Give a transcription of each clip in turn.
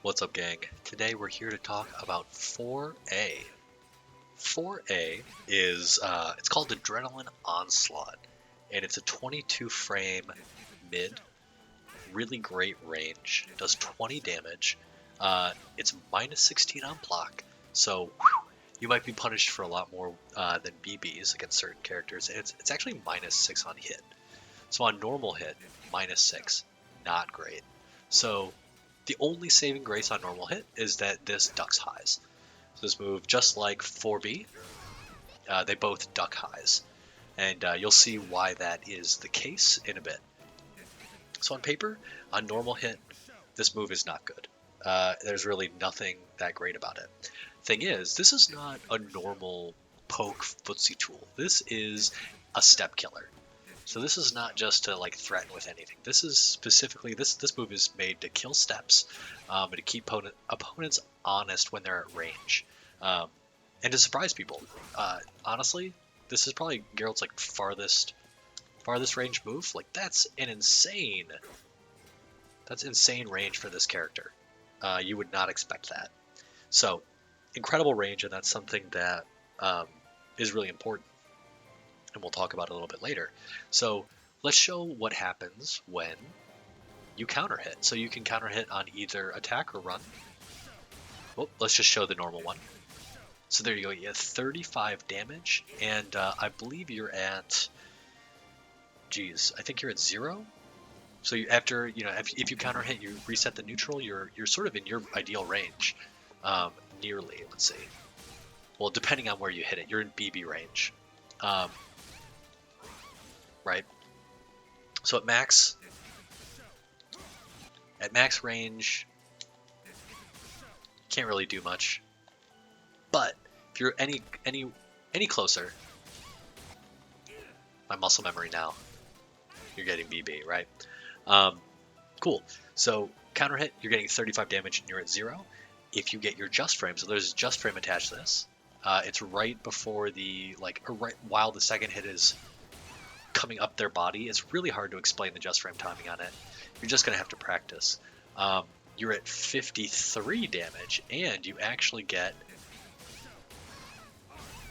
What's up, gang? Today we're here to talk about 4A. 4A is, it's called Adrenaline Onslaught, and it's a 22 frame mid, really great range, does 20 damage, it's minus 16 on block, so you might be punished for a lot more than BBs against certain characters, and it's actually minus 6 on hit. So on normal hit, minus 6, not great. So the only saving grace on normal hit is that this ducks highs. So this move, just like 4B, they both duck highs. And you'll see why that is the case in a bit. So on paper, on normal hit, this move is not good. There's really nothing that great about it. Thing is, this is not a normal poke footsie tool. This is a step killer. So this is not just to like threaten with anything. This is specifically, this move is made to kill steps, and to keep opponents honest when they're at range, and to surprise people. Honestly, this is probably Geralt's like farthest range move. Like that's insane range for this character. You would not expect that. So incredible range, and that's something that is really important. And we'll talk about it a little bit later. So let's show what happens when you counter hit. So you can counter hit on either attack or run. Well, let's just show the normal one. So there you go. You get 35 damage, and I believe you're at. Geez, I think you're at 0. So you, after if you counter hit, you reset the neutral. You're sort of in your ideal range, nearly. Let's see. Well, depending on where you hit it, you're in BB range. Right. So at max range, you can't really do much. But if you're any closer, my muscle memory now, you're getting BB, right? Cool. So counter hit, you're getting 35 damage and you're at 0. If you get your just frame, so there's a just frame attached to this. It's right before the right while the second hit is coming up their body. It's really hard to explain the just frame timing on it. You're just gonna have to practice. You're at 53 damage, and you actually get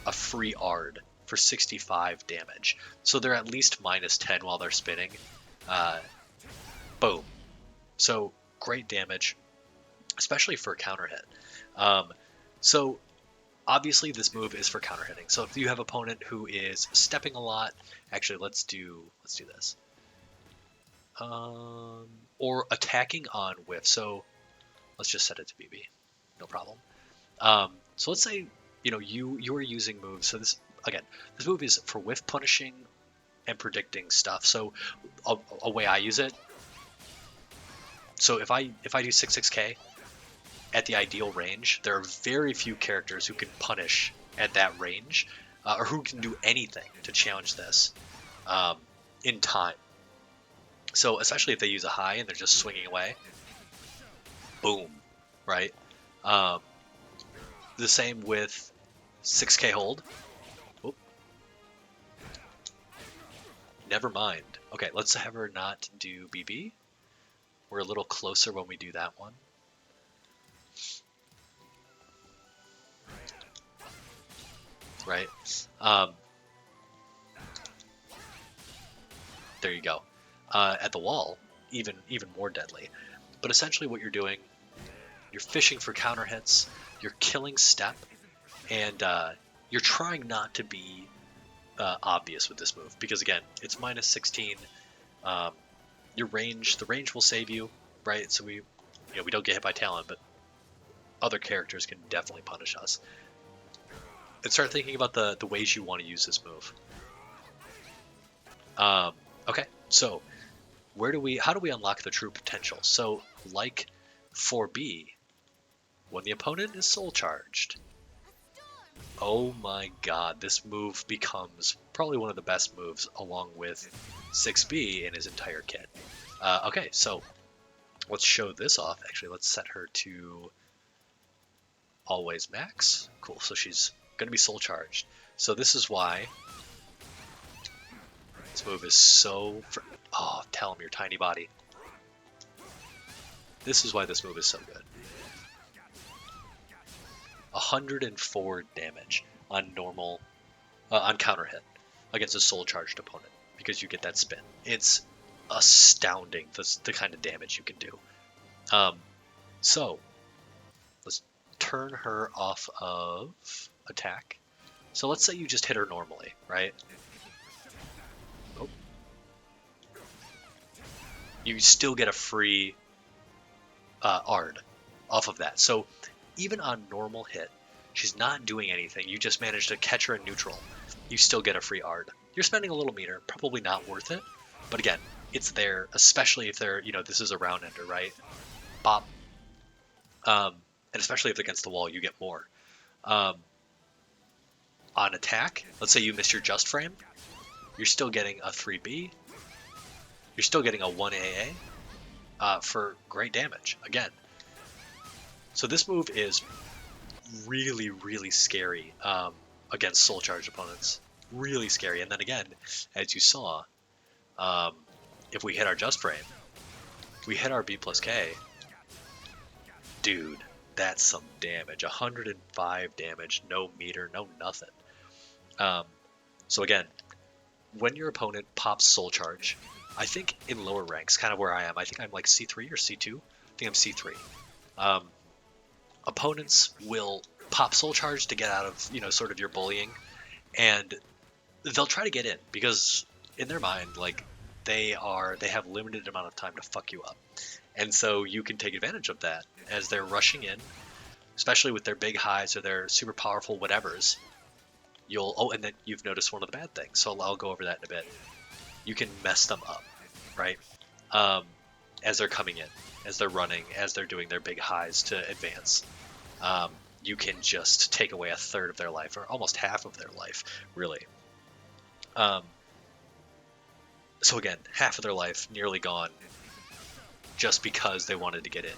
a free Ard for 65 damage. So they're at least minus 10 while they're spinning. Boom. So great damage, especially for a counter hit. So obviously this move is for counter hitting. So if you have an opponent who is stepping a lot, actually let's do this. Or attacking on whiff. So let's just set it to BB. No problem. So let's say you are using moves. So this move is for whiff punishing and predicting stuff. So a way I use it. So if I do 6k at the ideal range, there are very few characters who can punish at that range, or who can do anything to challenge this in time. So especially if they use a high and they're just swinging away, boom, right? The same with 6k hold. Oop. Never mind. Okay, let's have her not do BB. We're a little closer when we do that one. Right? There you go. At the wall, even more deadly. But essentially what you're doing, you're fishing for counter hits, you're killing step, and you're trying not to be obvious with this move. Because again, it's minus 16. The range will save you, right? So we don't get hit by talent, but other characters can definitely punish us. And start thinking about the ways you want to use this move. Okay, so how do we unlock the true potential? So like 4B, when the opponent is soul charged, oh my god, this move becomes probably one of the best moves along with 6B in his entire kit. Okay, so let's show this off. Actually, let's set her to always max. Cool, so she's going to be soul charged. So this is why this move is so... Oh, tell him your tiny body. This is why this move is so good. 104 damage on normal, on counter hit against a soul charged opponent because you get that spin. It's astounding the kind of damage you can do. So let's turn her off of attack. So let's say you just hit her normally, right? Oh. You still get a free Ard off of that. So even on normal hit, she's not doing anything. You just managed to catch her in neutral. You still get a free Ard. You're spending a little meter, probably not worth it. But again, it's there, especially if they're, this is a round ender, right? Bop. And especially if against the wall, you get more. On attack, let's say you missed your just frame, you're still getting a 3B. You're still getting a 1 AA for great damage, again. So this move is really, really scary against soul charged opponents. Really scary. And then again, as you saw, if we hit our just frame, we hit our B plus K, dude, that's some damage. 105 damage, no meter, no nothing. So again, when your opponent pops soul charge, I think in lower ranks, kind of where I am, I think I'm like C3 or C2. I think I'm C3. Opponents will pop soul charge to get out of, sort of your bullying, and they'll try to get in because in their mind, like, they have limited amount of time to fuck you up. And so you can take advantage of that as they're rushing in, especially with their big highs or their super powerful whatevers. And then you've noticed one of the bad things, so I'll go over that in a bit. You can mess them up, right? As they're coming in, as they're running, as they're doing their big highs to advance. You can just take away a third of their life, or almost half of their life, really. So again, half of their life nearly gone just because they wanted to get in.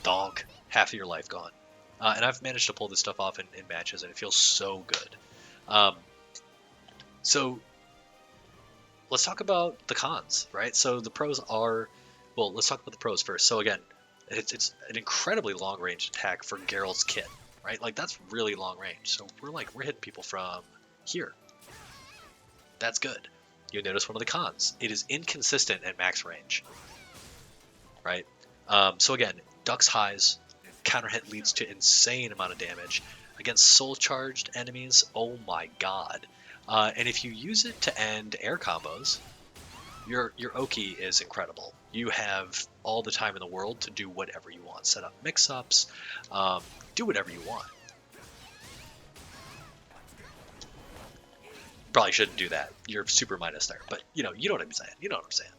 Dog, half of your life gone. And I've managed to pull this stuff off in matches, and it feels so good. So let's talk about the cons, right? So the pros are, well, let's talk about the pros first. So again, it's an incredibly long range attack for Geralt's kit, right? Like, that's really long range. So we're hitting people from here. That's good. You'll notice one of the cons. It is inconsistent at max range, right? So again, Duck's highs, counter hit leads to insane amount of damage. Against soul charged enemies, oh my god. And if you use it to end air combos, your Oki is incredible. You have all the time in the world to do whatever you want. Set up mix-ups, do whatever you want. Probably shouldn't do that. You're super minus there, but you know what I'm saying. You know what I'm saying.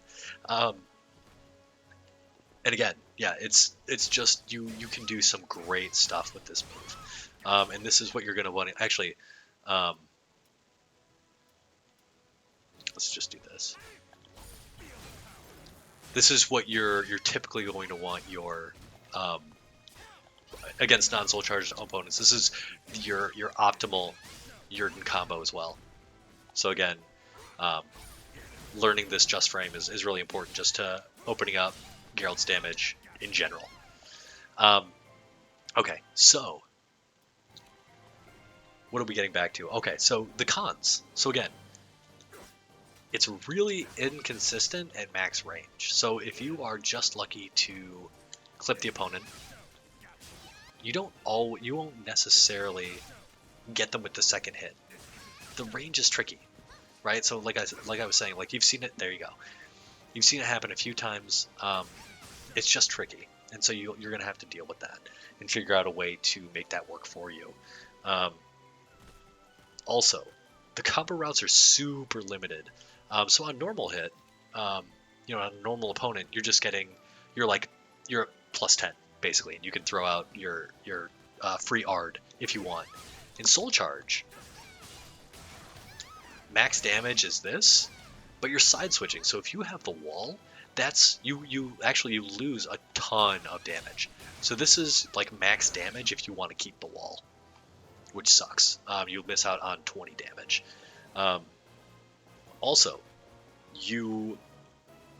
And again, yeah, it's just you can do some great stuff with this move. And this is what you're gonna want to actually. Let's just do this. This is what you're typically going to want your against non-soul charged opponents. This is your optimal Yurden combo as well. So again, learning this just frame is really important just to opening up Geralt's damage in general. Okay, so what are we getting back to? Okay, so the cons. So again, it's really inconsistent at max range. So if you are just lucky to clip the opponent, you won't necessarily get them with the second hit. The range is tricky, right? So like I was saying, like, you've seen it. There you go. You've seen it happen a few times. It's just tricky, and so you're gonna have to deal with that and figure out a way to make that work for you. Also, the combo routes are super limited. So on normal hit, on a normal opponent, you're a plus 10 basically, and you can throw out your free Ard if you want. In Soul Charge, max damage is this, but you're side switching. So if you have the wall, that's you lose a ton of damage. So this is like max damage if you want to keep the wall, which sucks. You'll miss out on 20 damage. Also,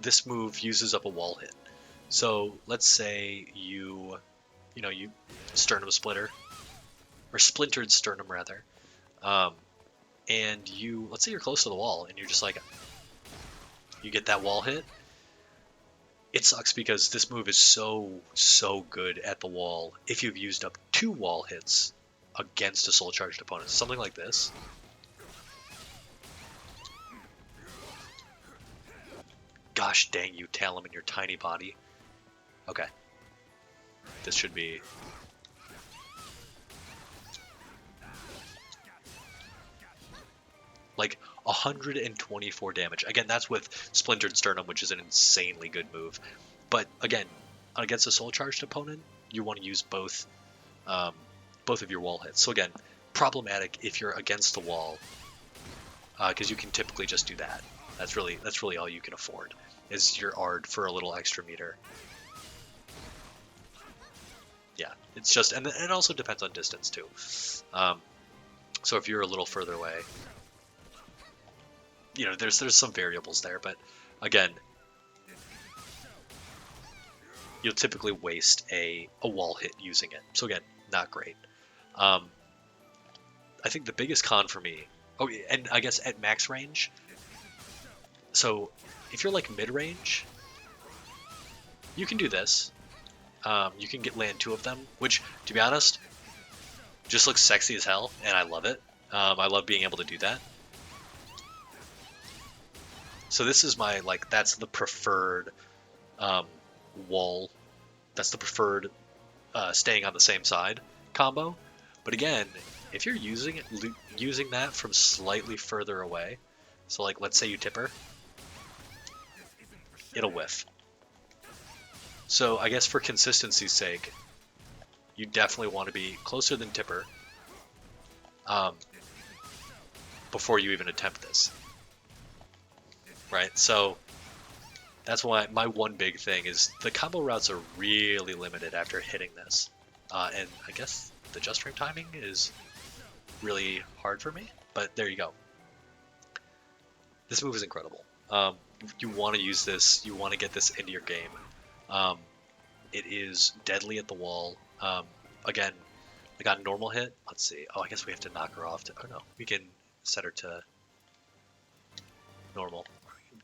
this move uses up a wall hit. So let's say you you sternum splitter, or splintered sternum rather, um, and let's say you're close to the wall, and you're just like, you get that wall hit. It sucks because this move is so good at the wall if you've used up 2 wall hits against a soul charged opponent. Something like this. Gosh dang you, Talon, in your tiny body. Okay. This should be... like 124 damage. Again, that's with Splintered Sternum, which is an insanely good move. But again, against a soul charged opponent, you want to use both of your wall hits. So again, problematic if you're against the wall, because you can typically just do that. That's really all you can afford, is your Ard for a little extra meter. Yeah, it's just, and it also depends on distance too. So if you're a little further away, there's some variables there, but again, you'll typically waste a wall hit using it. So again, not great. I think the biggest con for me, and I guess at max range, so if you're like mid-range, you can do this. You can land 2 of them, which, to be honest, just looks sexy as hell, and I love it. I love being able to do that. So this is my, that's the preferred wall. That's the preferred staying on the same side combo. But again, if you're using that from slightly further away, so let's say you tip her, it'll whiff. So I guess for consistency's sake, you definitely want to be closer than tipper before you even attempt this. Right, so that's why my one big thing is the combo routes are really limited after hitting this. And I guess the just frame timing is really hard for me, but there you go. This move is incredible. You want to use this, you want to get this into your game. It is deadly at the wall. Again, I got normal hit. Let's see. Oh, I guess we have to knock her off. Oh no, we can set her to normal.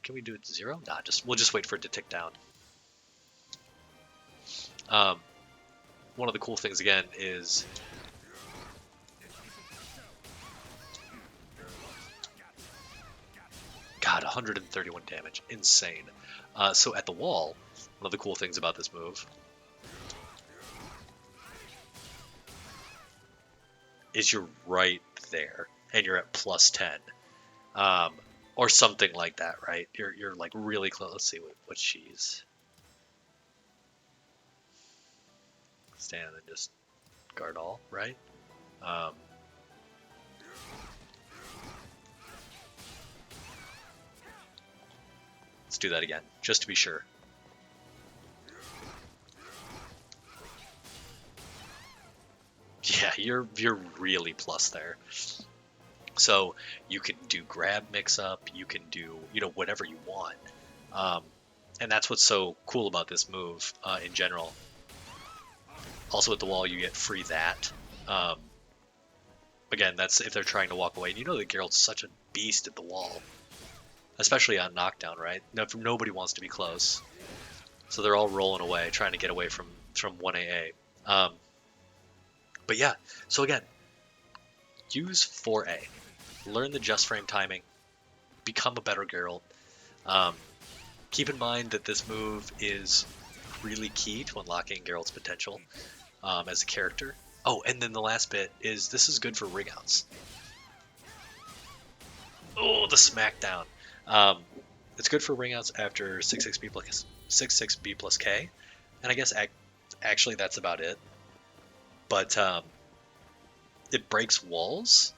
Can we do it to 0? Nah, we'll just wait for it to tick down. One of the cool things again is God, 131 damage, insane. So at the wall, one of the cool things about this move is you're right there, and you're at +10. Or something like that, right? You're like really close. Let's see what she's. Stand and just guard all, right? Let's do that again, just to be sure. Yeah, you're really plus there. So you can do grab mix up, you can do, whatever you want. And that's what's so cool about this move in general. Also at the wall, you get free that. Again, that's if they're trying to walk away. And you know that Geralt's such a beast at the wall. Especially on knockdown, right? Nobody wants to be close. So they're all rolling away, trying to get away from 1AA. But yeah, so again, use 4A. Learn the just frame timing. Become a better Geralt. Keep in mind that this move is really key to unlocking Geralt's potential as a character. Oh, and then the last bit is this is good for ring outs. Oh, the smackdown. It's good for ring outs after 6-6B plus K. And I guess actually that's about it. But it breaks walls,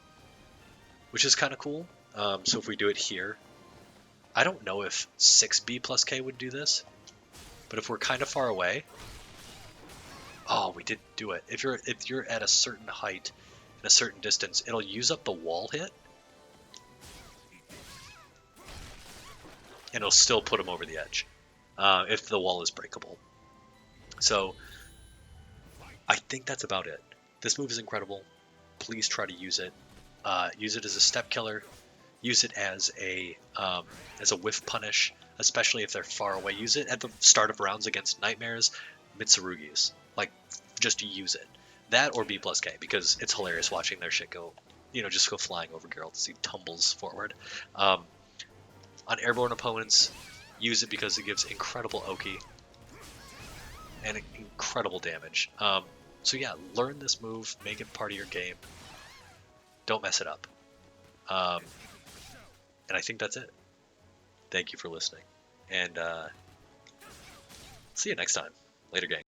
which is kind of cool. So if we do it here, I don't know if 6B plus K would do this, but if we're kind of far away, oh, we did do it. If you're at a certain height and a certain distance, it'll use up the wall hit, and it'll still put them over the edge if the wall is breakable. So I think that's about it. This move is incredible. Please try to use it. Use it as a step killer. Use it as a whiff punish, especially if they're far away. Use it at the start of rounds against Nightmares, Mitsurugis. Like, just use it. That or B plus K, because it's hilarious watching their shit go, just go flying over Geralt as he tumbles forward. On airborne opponents, use it because it gives incredible Oki and incredible damage. So yeah, learn this move, make it part of your game. Don't mess it up. And I think that's it. Thank you for listening. And see you next time. Later, gang.